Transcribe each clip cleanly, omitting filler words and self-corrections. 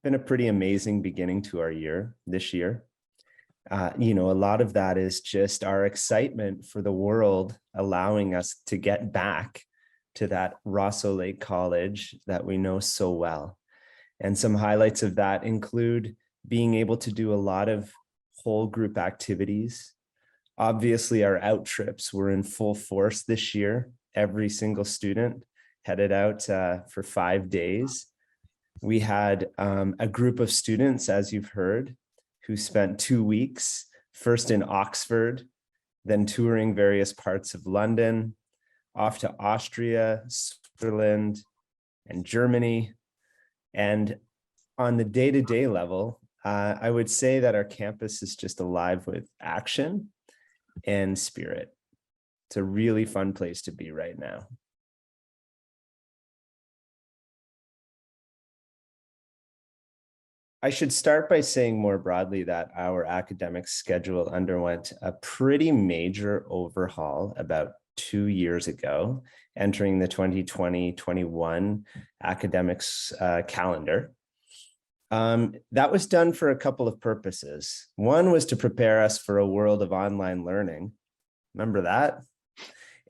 been a pretty amazing beginning to our year this year. A lot of that is just our excitement for the world allowing us to get back to that Rosseau Lake College that we know so well. And some highlights of that include being able to do a lot of whole group activities. Obviously, our out trips were in full force this year. Every single student headed out for 5 days. We had a group of students, as you've heard, who spent 2 weeks, first in Oxford, then touring various parts of London, off to Austria, Switzerland, and Germany. And on the day-to-day level, I would say that our campus is just alive with action and spirit. It's a really fun place to be right now. I should start by saying more broadly that our academic schedule underwent a pretty major overhaul about 2 years ago, entering the 2020-21 academics calendar. That was done for a couple of purposes. One was to prepare us for a world of online learning. Remember that?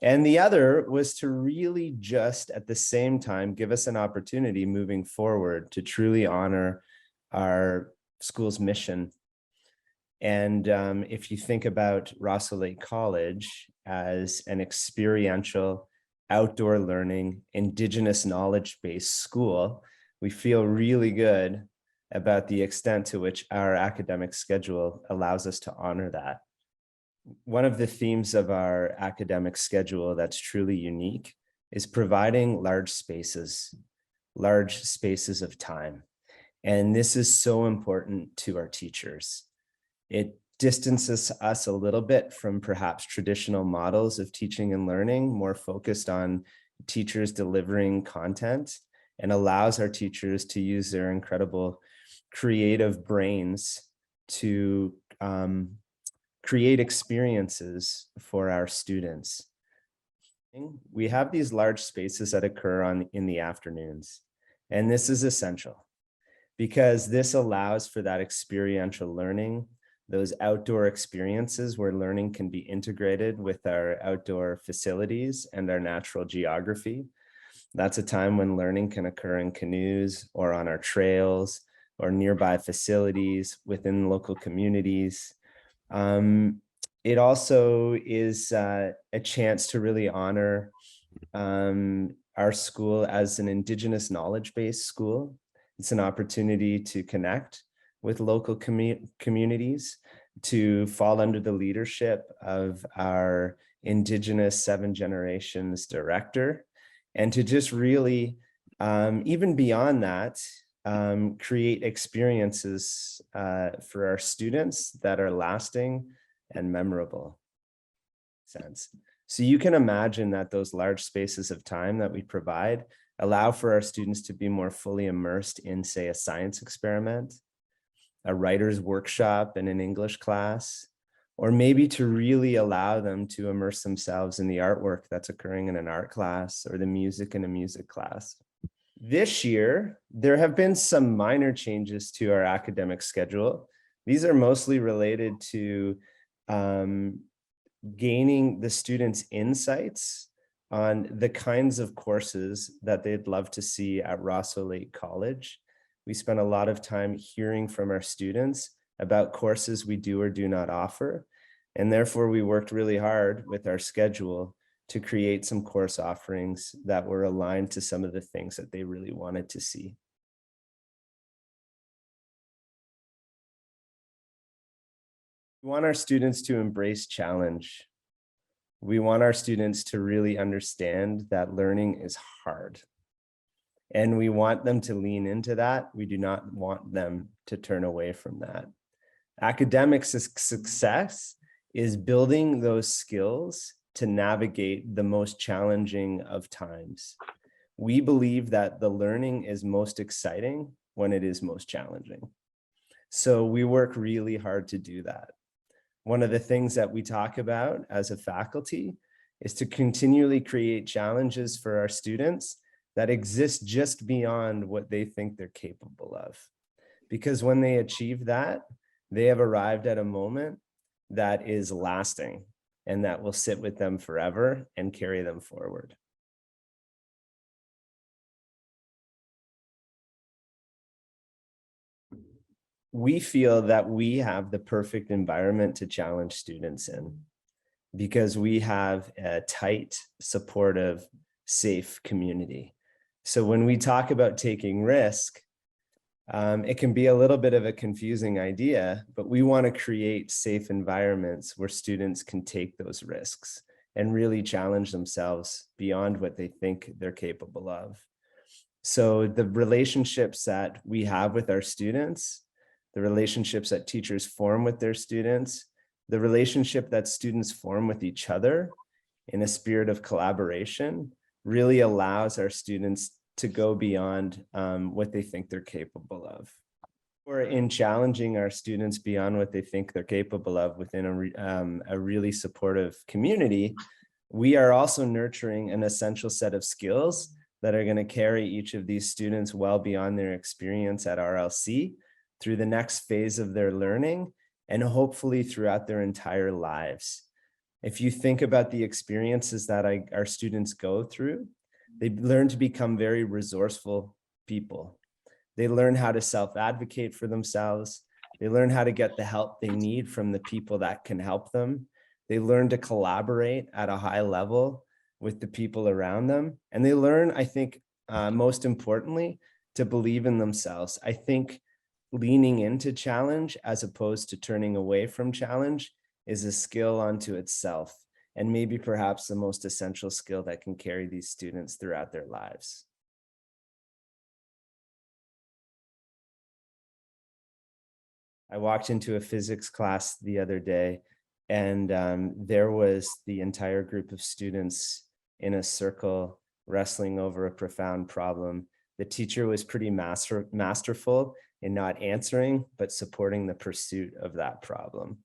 And the other was to really just at the same time give us an opportunity moving forward to truly honor our school's mission. And if you think about Rosseau Lake College as an experiential, outdoor learning, Indigenous knowledge-based school, we feel really good about the extent to which our academic schedule allows us to honor that. One of the themes of our academic schedule that's truly unique is providing large spaces of time. And this is so important to our teachers. It distances us a little bit from perhaps traditional models of teaching and learning, more focused on teachers delivering content, and allows our teachers to use their incredible creative brains to create experiences for our students. We have these large spaces that occur in the afternoons, and this is essential because this allows for that experiential learning, those outdoor experiences where learning can be integrated with our outdoor facilities and our natural geography. That's a time when learning can occur in canoes or on our trails or nearby facilities within local communities. It also is a chance to really honor our school as an Indigenous knowledge-based school. It's an opportunity to connect with local communities, to fall under the leadership of our Indigenous 7 Generations director, and to just really, even beyond that, create experiences for our students that are lasting and memorable. So you can imagine that those large spaces of time that we provide allow for our students to be more fully immersed in, say, a science experiment, a writer's workshop in an English class, or maybe to really allow them to immerse themselves in the artwork that's occurring in an art class or the music in a music class. This year, there have been some minor changes to our academic schedule. These are mostly related to gaining the students' insights on the kinds of courses that they'd love to see at Rosseau Lake College. We spent a lot of time hearing from our students about courses we do or do not offer. And therefore, we worked really hard with our schedule to create some course offerings that were aligned to some of the things that they really wanted to see. We want our students to embrace challenge. We want our students to really understand that learning is hard. And we want them to lean into that. We do not want them to turn away from that. Academic success is building those skills to navigate the most challenging of times. We believe that the learning is most exciting when it is most challenging. So we work really hard to do that. One of the things that we talk about as a faculty is to continually create challenges for our students that exist just beyond what they think they're capable of. because when they achieve that, they have arrived at a moment that is lasting and that will sit with them forever and carry them forward. We feel that we have the perfect environment to challenge students in because we have a tight, supportive, safe community. So when we talk about taking risk, it can be a little bit of a confusing idea, but we want to create safe environments where students can take those risks and really challenge themselves beyond what they think they're capable of. So the relationships that we have with our students, the relationships that teachers form with their students, the relationship that students form with each other in a spirit of collaboration really allows our students to go beyond what they think they're capable of. Or in challenging our students beyond what they think they're capable of within a really supportive community, we are also nurturing an essential set of skills that are going to carry each of these students well beyond their experience at RLC through the next phase of their learning and hopefully throughout their entire lives. If you think about the experiences that our students go through, they learn to become very resourceful people. They learn how to self-advocate for themselves. They learn how to get the help they need from the people that can help them. They learn to collaborate at a high level with the people around them. And they learn, I think, most importantly, to believe in themselves. I think leaning into challenge as opposed to turning away from challenge is a skill unto itself, and maybe perhaps the most essential skill that can carry these students throughout their lives. I walked into a physics class the other day, and there was the entire group of students in a circle wrestling over a profound problem. The teacher was pretty masterful in not answering, but supporting the pursuit of that problem.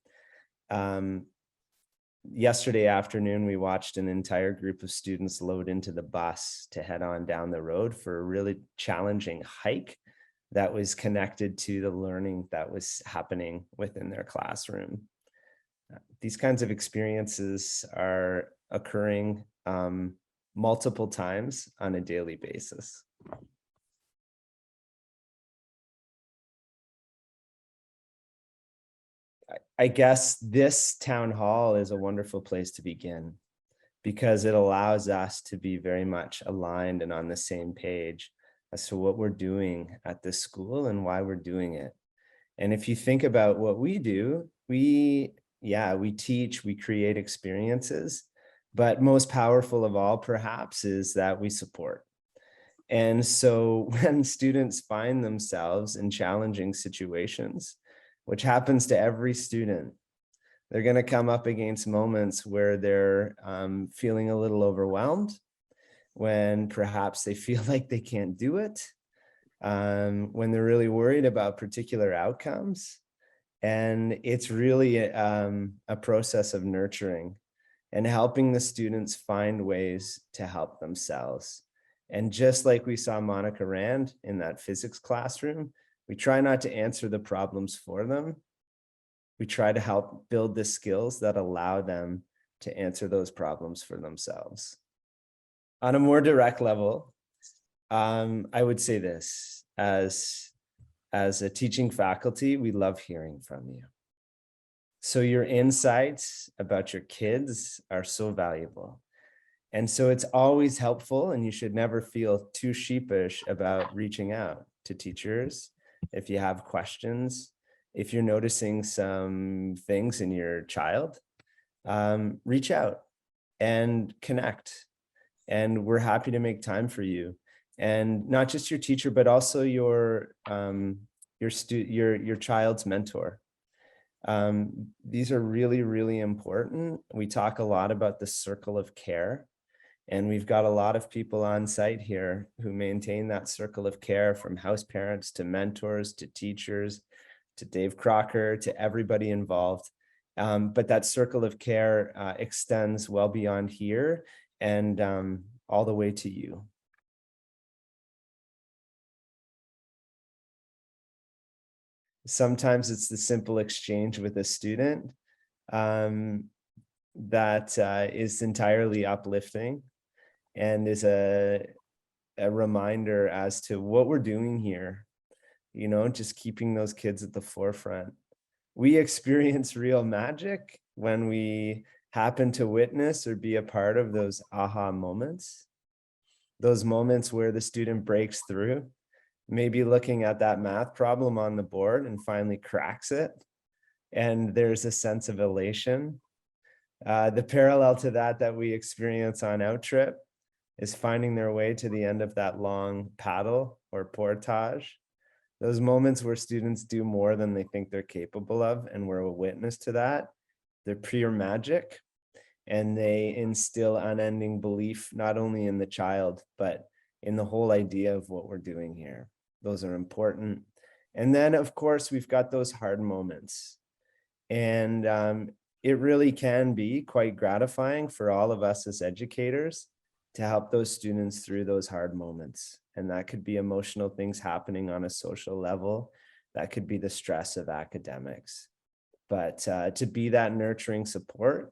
Yesterday afternoon, we watched an entire group of students load into the bus to head on down the road for a really challenging hike that was connected to the learning that was happening within their classroom. These kinds of experiences are occurring multiple times on a daily basis. I guess this town hall is a wonderful place to begin because it allows us to be very much aligned and on the same page as to what we're doing at this school and why we're doing it. And if you think about what we do, we teach, we create experiences, but most powerful of all, perhaps, is that we support. And so when students find themselves in challenging situations, which happens to every student, they're going to come up against moments where they're feeling a little overwhelmed, when perhaps they feel like they can't do it, when they're really worried about particular outcomes. And it's really a process of nurturing and helping the students find ways to help themselves. And just like we saw Monica Rand in that physics classroom, we try not to answer the problems for them. We try to help build the skills that allow them to answer those problems for themselves. On a more direct level, I would say this, as a teaching faculty, we love hearing from you. So your insights about your kids are so valuable. And so it's always helpful, and you should never feel too sheepish about reaching out to teachers if you have questions. If you're noticing some things in your child, reach out and connect. And we're happy to make time for you. And not just your teacher, but also your child's mentor. These are really, really important. We talk a lot about the circle of care. And we've got a lot of people on site here who maintain that circle of care, from house parents to mentors to teachers to Dave Crocker to everybody involved. But that circle of care extends well beyond here and all the way to you. Sometimes it's the simple exchange with a student um, that is entirely uplifting and is a reminder as to what we're doing here, just keeping those kids at the forefront. We experience real magic when we happen to witness or be a part of those aha moments, those moments where the student breaks through, maybe looking at that math problem on the board and finally cracks it. And there's a sense of elation. The parallel to that we experience on Out Trip is finding their way to the end of that long paddle or portage. Those moments where students do more than they think they're capable of, and we're a witness to that, they're pure magic, and they instill unending belief, not only in the child, but in the whole idea of what we're doing here. Those are important. And then, of course, we've got those hard moments. And it really can be quite gratifying for all of us as educators to help those students through those hard moments. And that could be emotional things happening on a social level. That could be the stress of academics. But to be that nurturing support,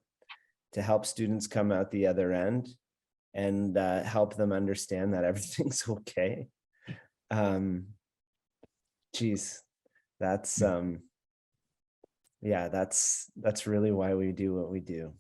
to help students come out the other end and help them understand that everything's okay. Geez, that's yeah, that's really why we do what we do.